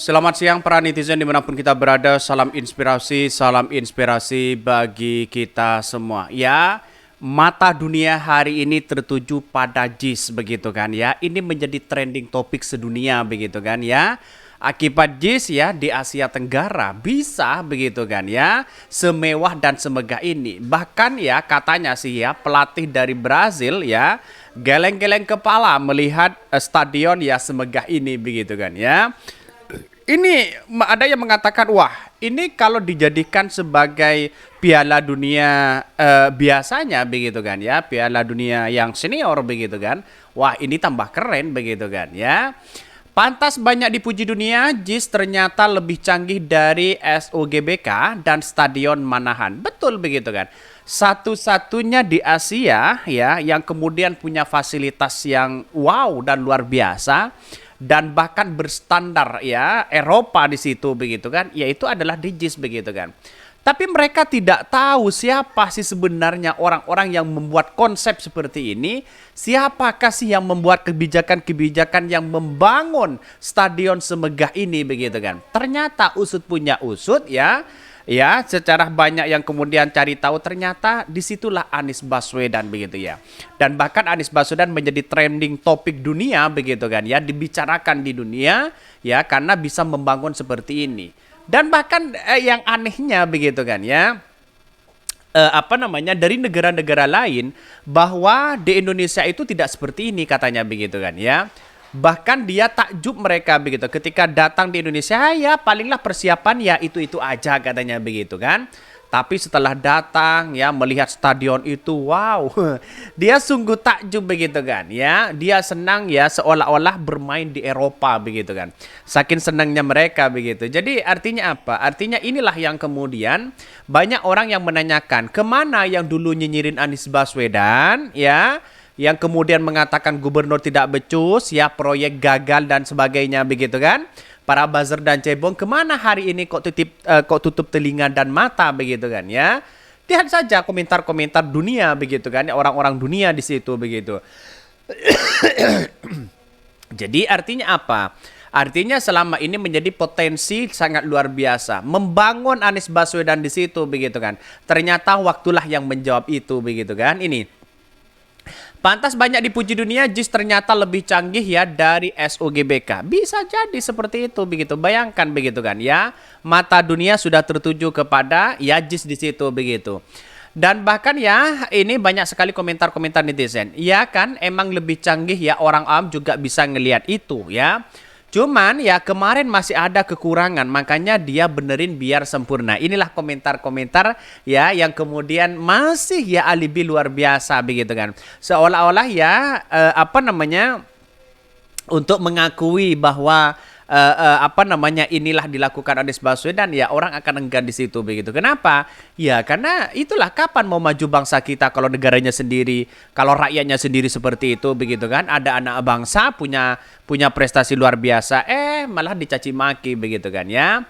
Selamat siang para netizen dimanapun kita berada, salam inspirasi bagi kita semua. Ya, mata dunia hari ini tertuju pada JIS begitu kan ya. Ini menjadi trending topik sedunia begitu kan ya. Akibat JIS ya di Asia Tenggara bisa begitu kan ya, semewah dan semegah ini. Bahkan ya katanya sih ya pelatih dari Brazil ya geleng-geleng kepala melihat stadion ya semegah ini begitu kan ya. Ini ada yang mengatakan, wah ini kalau dijadikan sebagai Piala Dunia biasanya begitu kan ya, Piala Dunia yang senior begitu kan, wah ini tambah keren begitu kan ya. Pantas banyak dipuji dunia, JIS ternyata lebih canggih dari SUGBK dan Stadion Manahan. Betul begitu kan. Satu-satunya di Asia ya yang kemudian punya fasilitas yang wow dan luar biasa dan bahkan berstandar ya Eropa di situ begitu kan, yaitu adalah di JIS begitu kan. Tapi mereka tidak tahu siapa sih sebenarnya orang-orang yang membuat konsep seperti ini. Siapakah sih yang membuat kebijakan-kebijakan yang membangun stadion semegah ini begitu kan. Ternyata usut punya usut ya. Ya, secara banyak yang kemudian cari tahu ternyata disitulah Anies Baswedan begitu ya. Dan bahkan Anies Baswedan menjadi trending topik dunia begitu kan ya. Dibicarakan di dunia ya karena bisa membangun seperti ini. Dan bahkan yang anehnya begitu kan ya, dari negara-negara lain bahwa di Indonesia itu tidak seperti ini katanya begitu kan ya. Bahkan dia takjub mereka begitu ketika datang di Indonesia, ya palinglah persiapan ya itu aja katanya begitu kan. Tapi setelah datang ya melihat stadion itu, wow, dia sungguh takjub begitu kan ya. Dia senang ya seolah-olah bermain di Eropa begitu kan. Saking senangnya mereka begitu. Jadi artinya apa? Artinya inilah yang kemudian banyak orang yang menanyakan kemana yang dulu nyinyirin Anies Baswedan ya, yang kemudian mengatakan gubernur tidak becus ya, proyek gagal dan sebagainya begitu kan. Para buzzer dan cebong kemana hari ini kok tutup telinga dan mata begitu kan ya. Lihat saja komentar-komentar dunia begitu kan, orang-orang dunia di situ begitu. Jadi artinya apa? Artinya selama ini menjadi potensi sangat luar biasa membangun Anies Baswedan di situ begitu kan. Ternyata waktulah yang menjawab itu begitu kan. Ini pantas banyak dipuji dunia, JIS ternyata lebih canggih ya dari SUGBK. Bisa jadi seperti itu begitu. Bayangkan begitu kan ya. Mata dunia sudah tertuju kepada ya JIS di situ begitu. Dan bahkan ya ini banyak sekali komentar-komentar netizen. Ya kan emang lebih canggih ya, orang awam juga bisa ngelihat itu ya. Cuman ya kemarin masih ada kekurangan, makanya dia benerin biar sempurna. Inilah komentar-komentar ya yang kemudian masih ya alibi luar biasa begitu kan. Seolah-olah ya untuk mengakui bahwa inilah dilakukan Anies Baswedan, ya orang akan enggan di situ begitu. Kenapa? Ya karena itulah, kapan mau maju bangsa kita kalau negaranya sendiri, kalau rakyatnya sendiri seperti itu begitu kan. Ada anak bangsa punya prestasi luar biasa, malah dicaci maki begitu kan ya.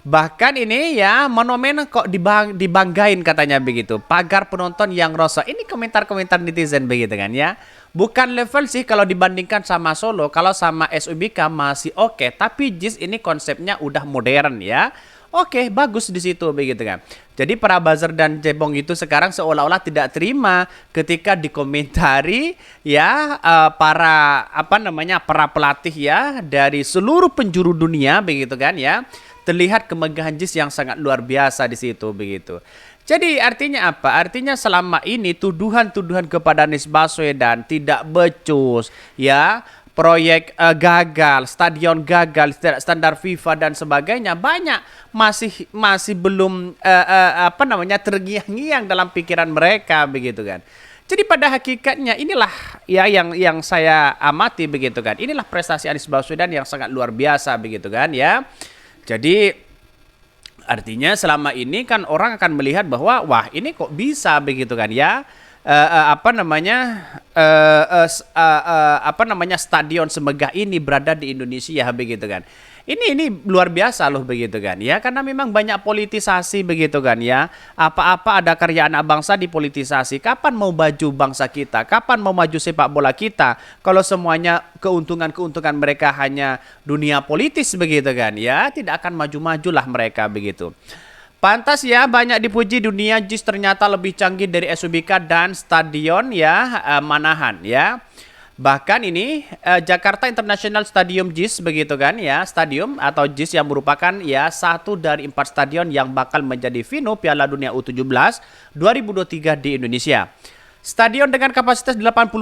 Bahkan ini ya monumen kok dibanggain katanya begitu. Pagar penonton yang rosok. Ini komentar-komentar netizen begitu kan ya. Bukan level sih kalau dibandingkan sama Solo. Kalau sama SUBK masih oke. Tapi JIS ini konsepnya udah modern ya. Oke, bagus di situ begitu kan. Jadi para buzzer dan cebong itu sekarang seolah-olah tidak terima ketika dikomentari ya para pelatih ya dari seluruh penjuru dunia begitu kan ya. Terlihat kemegahan JIS yang sangat luar biasa di situ begitu. Jadi artinya apa? Artinya selama ini tuduhan-tuduhan kepada Anies Baswedan tidak becus ya, proyek gagal, stadion gagal, tidak standar FIFA dan sebagainya, banyak masih belum terngiang-ngiang dalam pikiran mereka begitu kan. Jadi pada hakikatnya inilah ya yang saya amati begitu kan. Inilah prestasi Anies Baswedan yang sangat luar biasa begitu kan ya. Jadi artinya selama ini kan orang akan melihat bahwa wah ini kok bisa begitu kan ya. Stadion semegah ini berada di Indonesia begitu kan. Ini luar biasa loh begitu kan ya, karena memang banyak politisasi begitu kan ya. Apa-apa ada karya anak bangsa dipolitisasi. Kapan mau maju bangsa kita? Kapan mau maju sepak bola kita? Kalau semuanya keuntungan-keuntungan mereka hanya dunia politis begitu kan ya, tidak akan maju-majulah mereka begitu. Pantas ya, banyak dipuji dunia, JIS ternyata lebih canggih dari SUBK dan stadion ya, Manahan ya. Bahkan ini Jakarta International Stadium JIS begitu kan ya, stadium atau JIS yang merupakan ya satu dari 4 stadion yang bakal menjadi venue Piala Dunia U17 2023 di Indonesia. Stadion dengan kapasitas 82.000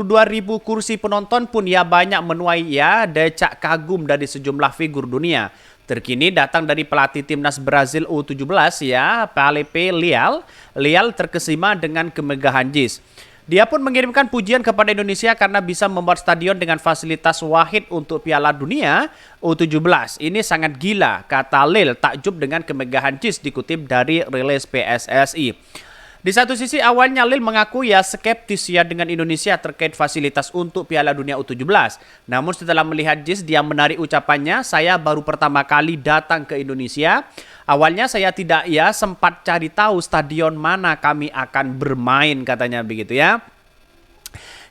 kursi penonton pun ya banyak menuai ya decak kagum dari sejumlah figur dunia. Terkini datang dari pelatih timnas Brazil U17 ya, Felipe Leal. Leal terkesima dengan kemegahan JIS. Dia pun mengirimkan pujian kepada Indonesia karena bisa membuat stadion dengan fasilitas wahid untuk Piala Dunia U17. Ini sangat gila, kata Lil, takjub dengan kemegahan JIS, dikutip dari rilis PSSI. Di satu sisi awalnya Lil mengaku ya skeptis ya dengan Indonesia terkait fasilitas untuk Piala Dunia U17. Namun setelah melihat JIS, dia menarik ucapannya, saya baru pertama kali datang ke Indonesia. Awalnya saya tidak ya sempat cari tahu stadion mana kami akan bermain, katanya begitu ya.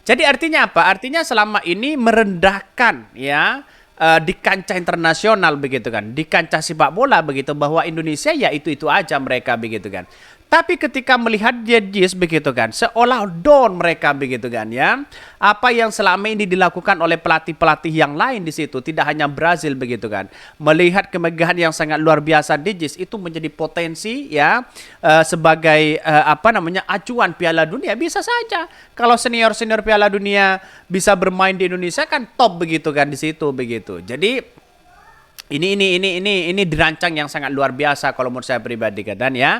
Jadi artinya apa? Artinya selama ini merendahkan ya di kancah internasional begitu kan, di kancah sepak bola begitu, bahwa Indonesia ya itu aja mereka begitu kan. Tapi ketika melihat dia JIS begitu kan, seolah down mereka begitu kan ya. Apa yang selama ini dilakukan oleh pelatih-pelatih yang lain di situ, tidak hanya Brazil begitu kan. Melihat kemegahan yang sangat luar biasa di JIS itu menjadi potensi ya sebagai acuan Piala Dunia. Bisa saja kalau senior-senior Piala Dunia bisa bermain di Indonesia kan top begitu kan di situ begitu. Jadi ini dirancang yang sangat luar biasa kalau menurut saya pribadi kan ya.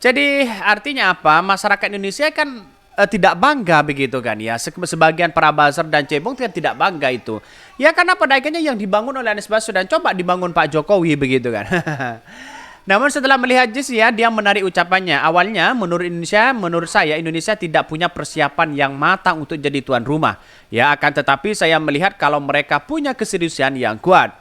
Jadi artinya apa? Masyarakat Indonesia kan tidak bangga begitu kan ya. Sebagian para buzzer dan cebong kan tidak bangga itu. Ya karena pada akhirnya yang dibangun oleh Anies Baswedan coba dibangun Pak Jokowi begitu kan. Namun setelah melihat JIS ya, dia menarik ucapannya. Awalnya menurut saya Indonesia tidak punya persiapan yang matang untuk jadi tuan rumah. Ya akan tetapi saya melihat kalau mereka punya keseriusan yang kuat.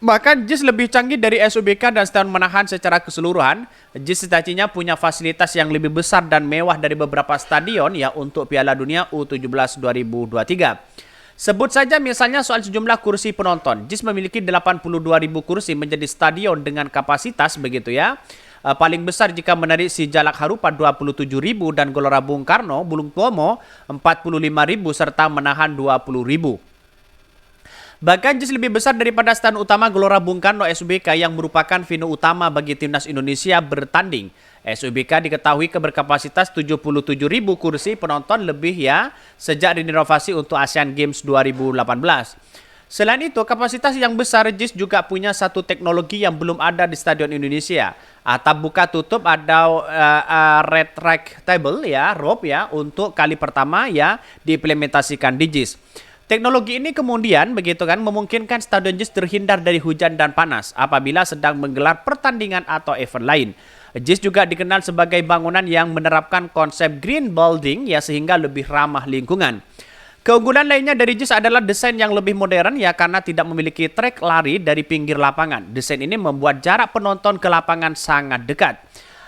Bahkan JIS lebih canggih dari SUBK dan Stadion Manahan secara keseluruhan. JIS cita-citanya punya fasilitas yang lebih besar dan mewah dari beberapa stadion ya untuk Piala Dunia U17 2023. Sebut saja misalnya soal sejumlah kursi penonton. JIS memiliki 82.000 kursi menjadi stadion dengan kapasitas begitu ya. Paling besar jika menarik si Jalak Harupat 27.000 dan Gelora Bung Karno, Bung Tomo 45.000 serta Manahan 20.000. Bahkan JIS lebih besar daripada stadion utama Gelora Bung Karno SUBK yang merupakan venue utama bagi timnas Indonesia bertanding. SUBK diketahui berkapasitas 77.000 kursi penonton lebih ya sejak direnovasi untuk Asian Games 2018. Selain itu, kapasitas yang besar JIS juga punya satu teknologi yang belum ada di stadion Indonesia. Atap buka tutup ada red track table ya, rope ya untuk kali pertama ya diimplementasikan di JIS. Teknologi ini kemudian begitu kan memungkinkan stadion JIS terhindar dari hujan dan panas apabila sedang menggelar pertandingan atau event lain. JIS juga dikenal sebagai bangunan yang menerapkan konsep green building ya sehingga lebih ramah lingkungan. Keunggulan lainnya dari JIS adalah desain yang lebih modern ya karena tidak memiliki trek lari dari pinggir lapangan. Desain ini membuat jarak penonton ke lapangan sangat dekat.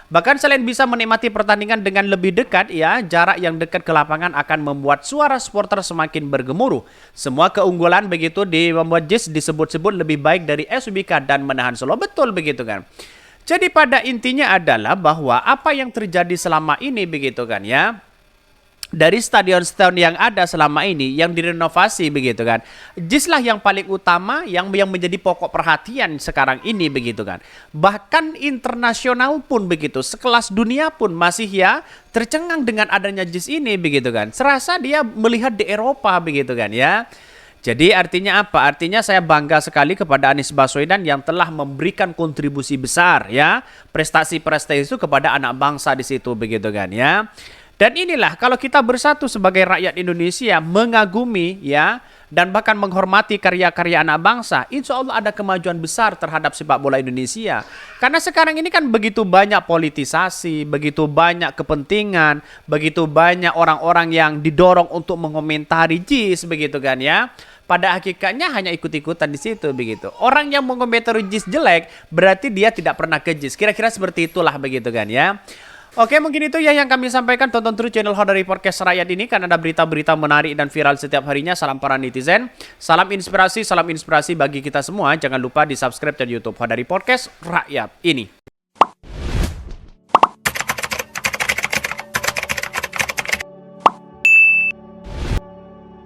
Bahkan selain bisa menikmati pertandingan dengan lebih dekat ya, jarak yang dekat ke lapangan akan membuat suara supporter semakin bergemuruh. Semua keunggulan begitu membuat JIS disebut-sebut lebih baik dari SUBK dan Manahan Solo. Betul begitu kan. Jadi pada intinya adalah bahwa apa yang terjadi selama ini begitu kan ya. Dari stadion-stadion yang ada selama ini yang direnovasi begitu kan. JIS lah yang paling utama yang menjadi pokok perhatian sekarang ini begitu kan. Bahkan internasional pun begitu, sekelas dunia pun masih ya tercengang dengan adanya JIS ini begitu kan. Serasa dia melihat di Eropa begitu kan ya. Jadi artinya apa? Artinya saya bangga sekali kepada Anies Baswedan yang telah memberikan kontribusi besar ya, prestasi-prestasi itu kepada anak bangsa di situ begitu kan ya. Dan inilah kalau kita bersatu sebagai rakyat Indonesia mengagumi ya dan bahkan menghormati karya-karya anak bangsa, insya Allah ada kemajuan besar terhadap sepak bola Indonesia. Karena sekarang ini kan begitu banyak politisasi, begitu banyak kepentingan, begitu banyak orang-orang yang didorong untuk mengomentari JIS begitu kan ya. pada hakikatnya hanya ikut-ikutan di situ begitu. Orang yang mengomentari JIS jelek berarti dia tidak pernah ke JIS. Kira-kira seperti itulah begitu kan ya. Oke, mungkin itu ya yang kami sampaikan. Tonton terus channel Hodari Podcast Rakyat ini karena ada berita-berita menarik dan viral setiap harinya. Salam para netizen, salam inspirasi bagi kita semua. Jangan lupa di subscribe channel YouTube Hodari Podcast Rakyat ini.